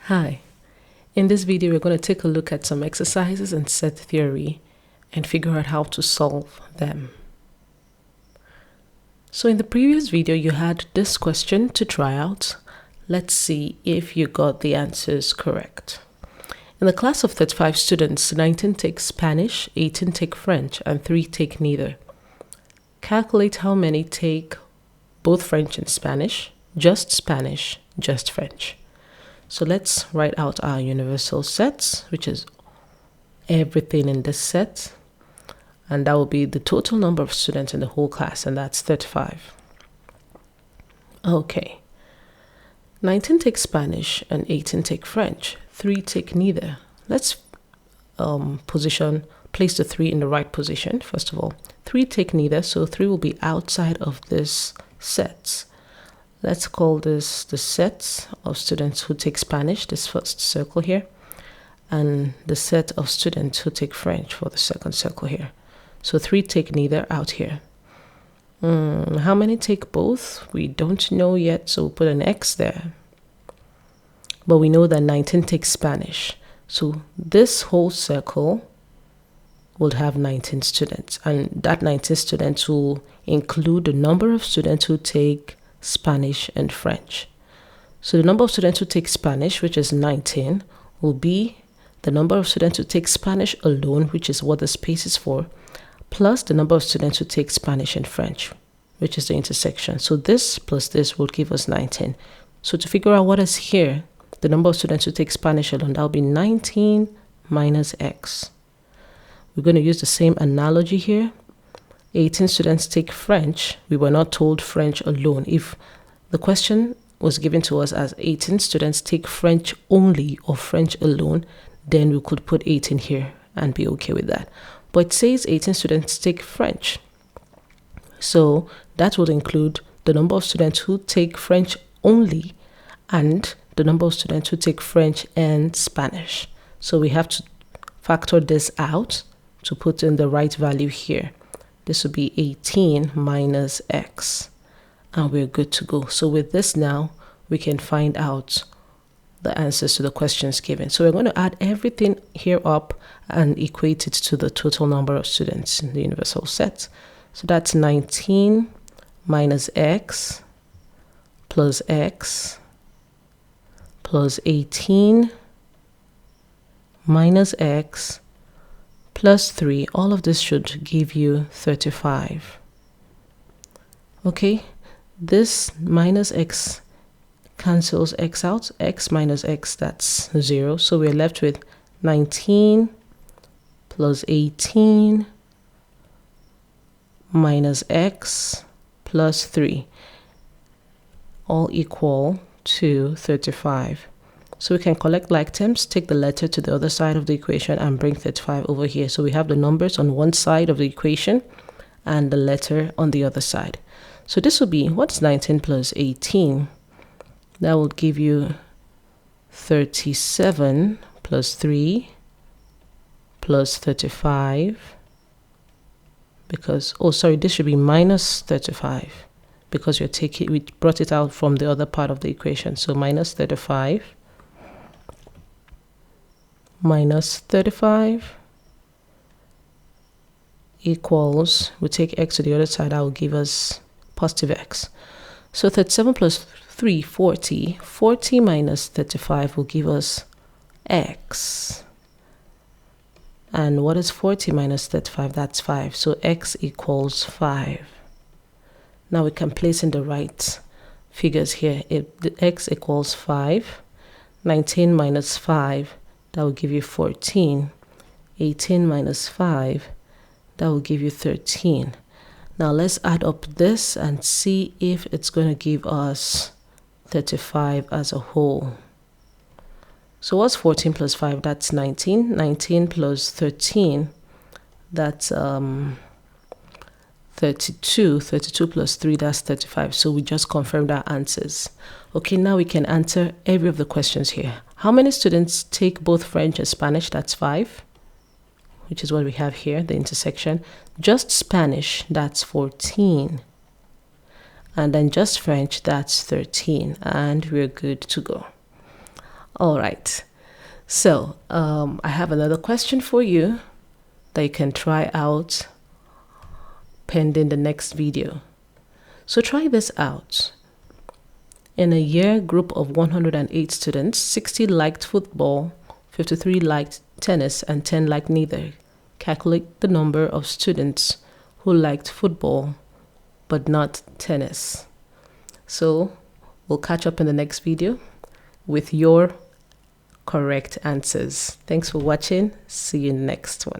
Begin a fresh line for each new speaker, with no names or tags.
Hi, in this video we're going to take a look at some exercises in set theory and figure out how to solve them. So in the previous video you had this question to try out. Let's see if you got the answers correct. In the class of 35 students, 19 take Spanish, 18 take French, and 3 take neither. Calculate how many take both French and Spanish, just French. So let's write out our universal sets, which is everything in this set. And that will be the total number of students in the whole class, and that's 35. Okay. 19 take Spanish and 18 take French. 3 take neither. Let's place the 3 in the right position, first of all. 3 take neither, so 3 will be outside of this set. Let's call this the set of students who take Spanish, this first circle here, and the set of students who take French for the second circle here. So 3 take neither out here. How many take both? We don't know yet, so we'll put an X there. But we know that 19 takes Spanish. So this whole circle will have 19 students, and that 19 students will include the number of students who take Spanish and French. So the number of students who take Spanish, which is 19, will be the number of students who take Spanish alone, which is what the space is for, plus the number of students who take Spanish and French, which is the intersection. So this plus this will give us 19. So to figure out what is here, the number of students who take Spanish alone, that will be 19 minus X. We're going to use the same analogy here. 18 students take French. We were not told French alone. If the question was given to us as 18 students take French only or French alone, then we could put 18 here and be okay with that. But it says 18 students take French. So that will include the number of students who take French only and the number of students who take French and Spanish. So we have to factor this out to put in the right value here. This will be 18 minus X, and we're good to go. So with this now, we can find out the answers to the questions given. So we're going to add everything here up and equate it to the total number of students in the universal set. So that's 19 minus X plus 18 minus X plus 3. All of this should give you 35. Okay, this minus X cancels X out. X minus X, that's 0. So we're left with 19 plus 18 minus X plus 3, all equal to 35. So we can collect like terms, take the letter to the other side of the equation and bring 35 over here. So we have the numbers on one side of the equation and the letter on the other side. So this will be, what's 19 plus 18? That will give you 37 plus 3 plus 35 because, oh sorry, this should be minus 35 because we brought it out from the other part of the equation. So minus 35 minus 35 equals, we take X to the other side, that will give us positive X. So 37 plus 3, 40. 40 minus 35 will give us X. And what is 40 minus 35? That's 5. So X equals 5. Now we can place in the right figures here. If the X equals 5, 19 minus 5, that will give you 14. 18 minus 5, that will give you 13. Now let's add up this and see if it's going to give us 35 as a whole. So what's 14 plus 5? That's 19. 19 plus 13, that's 32. 32 plus 3, that's 35. So we just confirmed our answers. Okay, now we can answer every of the questions here. How many students take both French and Spanish? That's 5, which is what we have here, the intersection. Just Spanish, that's 14. And then just French, that's 13. And we're good to go. All right. So I have another question for you that you can try out pending the next video. So try this out. In a year group of 108 students, 60 liked football, 53 liked tennis, and 10 liked neither. Calculate the number of students who liked football but not tennis. So we'll catch up in the next video with your correct answers. Thanks for watching. See you next one.